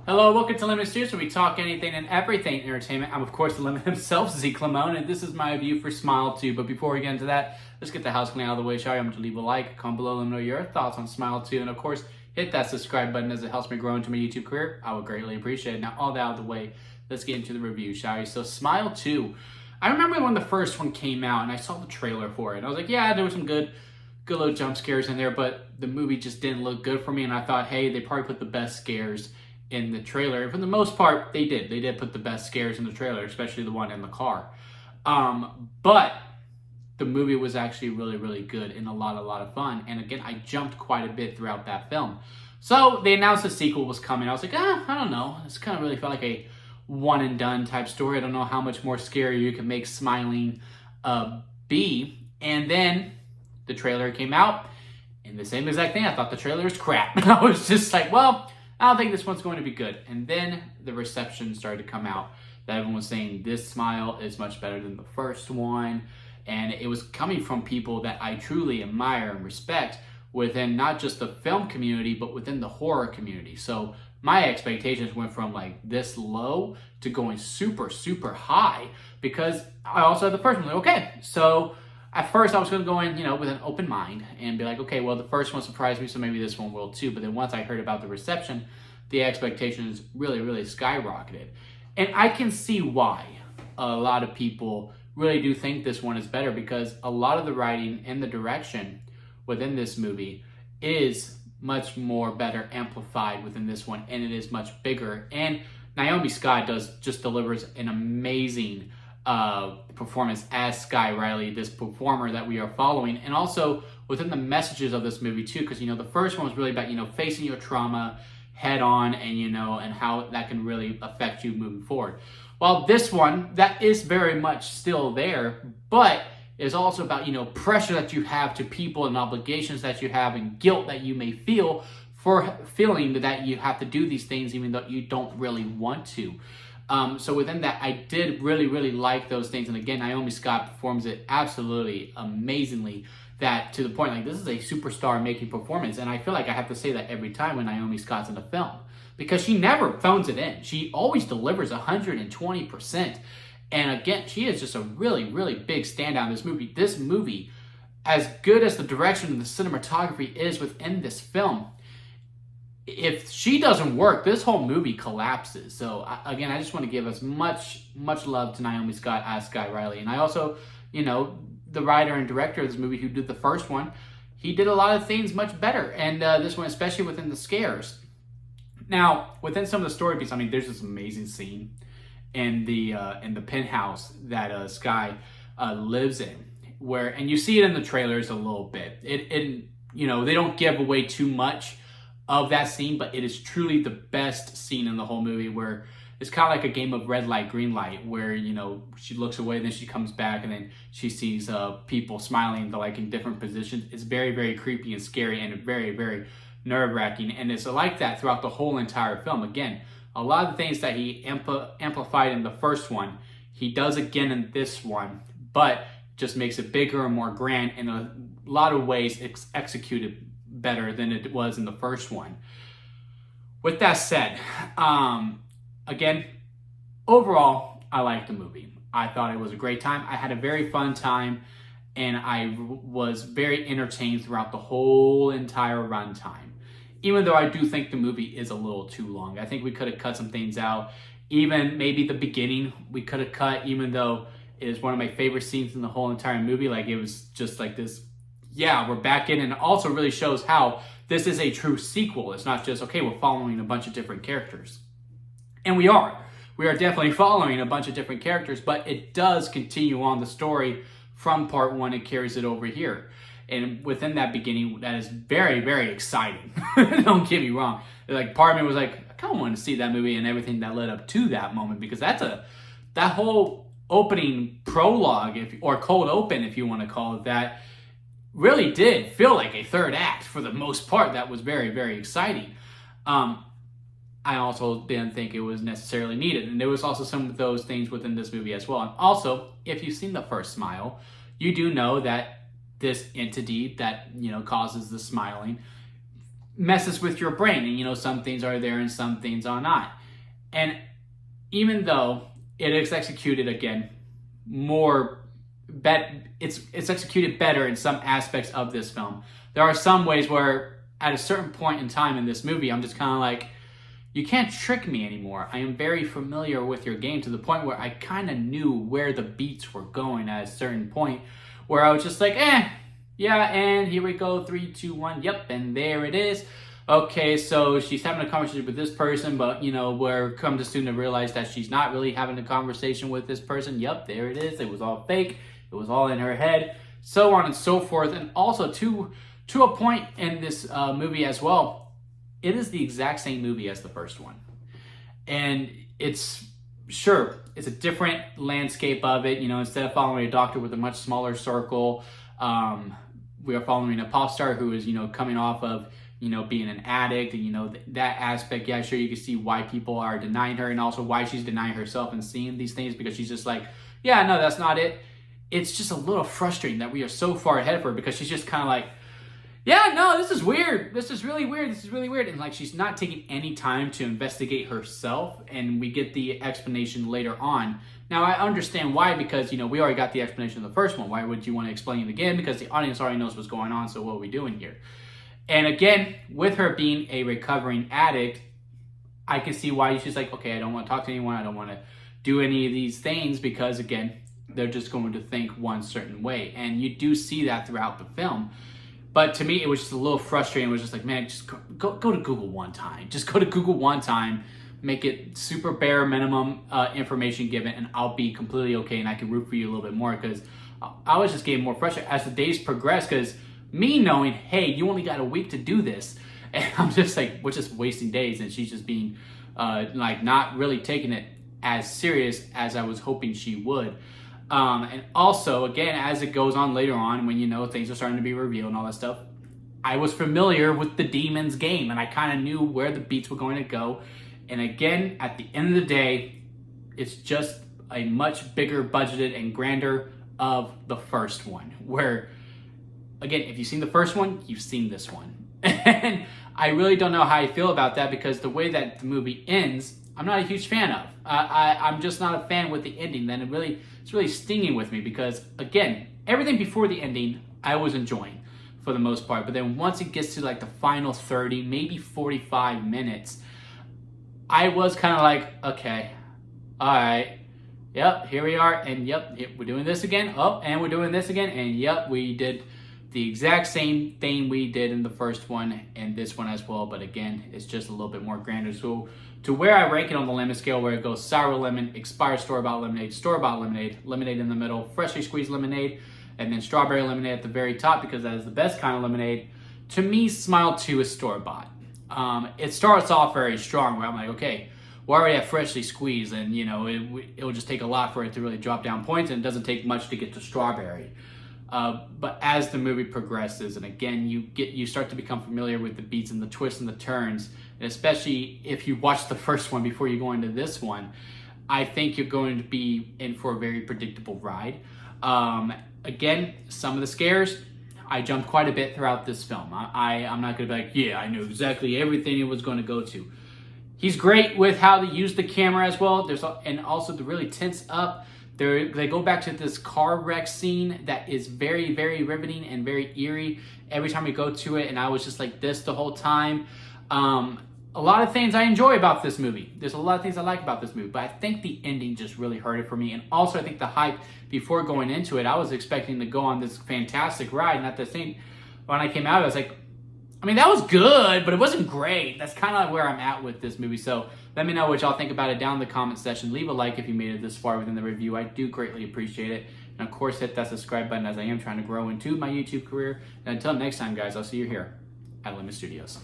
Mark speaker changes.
Speaker 1: Hello, welcome to Lemon Studios, where we talk anything and everything entertainment. I'm, of course, the Lemon himself, Zeke Lamone, and this is my review for Smile 2. But before we get into that, let's get the house clean out of the way, shall we? I'm going to leave a like, comment below, let me know your thoughts on Smile 2, and of course, hit that subscribe button as it helps me grow into my YouTube career. I would greatly appreciate it. Now, all that out of the way, let's get into the review, shall we? So, Smile 2. I remember when the first one came out, and I saw the trailer for it, and I was like, yeah, there were some good little jump scares in there, but the movie just didn't look good for me, and I thought, hey, they probably put the best scares in the trailer. And for the most part, they did put the best scares in the trailer, especially the one in the car. But the movie was actually really, really good and a lot of fun. And again, I jumped quite a bit throughout that film. So they announced a sequel was coming. I was like, I don't know. This kind of really felt like a one and done type story. I don't know how much more scary you can make Smiling be. And then the trailer came out, and the same exact thing. I thought the trailer was crap. I was just like, well, I don't think this one's going to be good. And then the reception started to come out that everyone was saying this Smile is much better than the first one. And it was coming from people that I truly admire and respect within not just the film community, but within the horror community. So my expectations went from like this low to going super, super high, because I also had the first one. Like, okay, so at first I was going to go in, with an open mind and be like, okay, well, the first one surprised me, so maybe this one will too. But then once I heard about the reception, the expectations really, really skyrocketed. And I can see why a lot of people really do think this one is better, because a lot of the writing and the direction within this movie is much more better amplified within this one, and it is much bigger. And Naomi Scott just delivers an amazing performance as Sky Riley, this performer that we are following, and also within the messages of this movie too, because the first one was really about facing your trauma head on, and and how that can really affect you moving forward. While this one, that is very much still there, but is also about pressure that you have to people and obligations that you have and guilt that you may feel for feeling that you have to do these things even though you don't really want to. So within that, I did really, really like those things. And again, Naomi Scott performs it absolutely amazingly, that to the point, like, this is a superstar making performance. And I feel like I have to say that every time when Naomi Scott's in a film, because she never phones it in. She always delivers 120%. And again, she is just a really, really big standout in this movie. This movie, as good as the direction and the cinematography is within this film, if she doesn't work, this whole movie collapses. So again, I just want to give us much love to Naomi Scott as Sky Riley. And I also, the writer and director of this movie who did the first one, he did a lot of things much better. And this one, especially within the scares. Now, within some of the story beats, there's this amazing scene in the penthouse that Sky lives in, and you see it in the trailers a little bit. They don't give away too much of that scene, but it is truly the best scene in the whole movie, where it's kind of like a game of red light, green light, where, she looks away and then she comes back and then she sees people smiling, like in different positions. It's very, very creepy and scary and very, very nerve-wracking. And it's like that throughout the whole entire film. Again, a lot of the things that he amplified in the first one, he does again in this one, but just makes it bigger and more grand, in a lot of ways executed better than it was in the first one. With that said, again, overall, I liked the movie. I thought it was a great time. I had a very fun time, and I was very entertained throughout the whole entire runtime. Even though I do think the movie is a little too long. I think we could have cut some things out. Even maybe the beginning we could have cut, even though it is one of my favorite scenes in the whole entire movie. Like, it was just like this, yeah, we're back in, and it also really shows how this is a true sequel. It's not just, okay, we're following a bunch of different characters. And we are. We are definitely following a bunch of different characters, but it does continue on the story from part one. It carries it over here. And within that beginning, that is very, very exciting. Don't get me wrong. Like, part of me was like, I kind of want to see that movie and everything that led up to that moment, because that whole opening prologue, or cold open, if you want to call it that, really did feel like a third act for the most part. That was very, very exciting. I also didn't think it was necessarily needed. And there was also some of those things within this movie as well. And also, if you've seen the first Smile, you do know that this entity that, causes the smiling messes with your brain, and you know, some things are there and some things are not. And even though it is executed again it's executed better in some aspects of this film, there are some ways where at a certain point in time in this movie, I'm just kind of like, you can't trick me anymore. I am very familiar with your game, to the point where I kind of knew where the beats were going at a certain point, where I was just like, yeah, and here we go, 3, 2, 1, yep, and there it is. Okay, so she's having a conversation with this person, but, you know, where come to soon to realize that she's not really having a conversation with this person. Yep, there it is. It was all fake. It was all in her head, so on and so forth. And also, to a point in this movie as well, it is the exact same movie as the first one. And it's a different landscape of it. You know, instead of following a doctor with a much smaller circle, we are following a pop star who is, you know, coming off of, you know, being an addict, and, you know, that aspect. Yeah, sure, you can see why people are denying her, and also why she's denying herself and seeing these things, because she's just like, yeah, no, that's not it. It's just a little frustrating that we are so far ahead of her, because she's just kind of like, yeah, no, this is weird. This is really weird. This is really weird. And like, she's not taking any time to investigate herself, and we get the explanation later on. Now, I understand why, because, you know, we already got the explanation in the first one. Why would you want to explain it again? Because the audience already knows what's going on, so what are we doing here? And again, with her being a recovering addict, I can see why she's like, okay, I don't want to talk to anyone. I don't want to do any of these things, because, again, they're just going to think one certain way. And you do see that throughout the film. But to me, it was just a little frustrating. It was just like, man, just go to Google one time. Just go to Google one time, make it super bare minimum information given, and I'll be completely okay, and I can root for you a little bit more, because I was just getting more frustrated as the days progressed, because me knowing, hey, you only got a week to do this, and I'm just like, we're just wasting days, and she's just being like not really taking it as serious as I was hoping she would. And also, again, as it goes on later on, when, you know, things are starting to be revealed and all that stuff, I was familiar with the demon's game, and I kind of knew where the beats were going to go. And again, at the end of the day, it's just a much bigger budgeted and grander of the first one, where, again, if you've seen the first one, you've seen this one. And I really don't know how I feel about that, because the way that the movie ends, I'm not a huge fan of. I'm just not a fan with the ending. Then it's really stinging with me, because, again, everything before the ending I was enjoying for the most part. But then once it gets to like the final 30, maybe 45 minutes, I was kind of like, okay, all right, yep, here we are, and yep, we're doing this again. Oh, and we're doing this again, and yep, we did the exact same thing we did in the first one and this one as well. But again, it's just a little bit more grander. So to where I rank it on the lemon scale, where it goes sour lemon, expired store-bought lemonade, lemonade in the middle, freshly squeezed lemonade, and then strawberry lemonade at the very top, because that is the best kind of lemonade. To me, Smile 2 is store-bought. It starts off very strong, where I'm like, okay, we already have freshly squeezed, and, you know, it'll just take a lot for it to really drop down points, and it doesn't take much to get to strawberry. But as the movie progresses, and again, you start to become familiar with the beats and the twists and the turns, and especially if you watch the first one before you go into this one, I think you're going to be in for a very predictable ride. Again, some of the scares, I jumped quite a bit throughout this film. I'm not going to be like, yeah, I knew exactly everything it was going to go to. He's great with how they use the camera as well. And also to really tense up. They go back to this car wreck scene that is very, very riveting and very eerie every time we go to it. And I was just like this the whole time. A lot of things I enjoy about this movie. There's a lot of things I like about this movie, but I think the ending just really hurt it for me. And also, I think the hype before going into it, I was expecting to go on this fantastic ride. And at the same, when I came out, I was like, I mean, that was good, but it wasn't great. That's kind of where I'm at with this movie. So let me know what y'all think about it down in the comment section. Leave a like if you made it this far within the review. I do greatly appreciate it. And of course, hit that subscribe button, as I am trying to grow into my YouTube career. And until next time, guys, I'll see you here at Lemon Studios.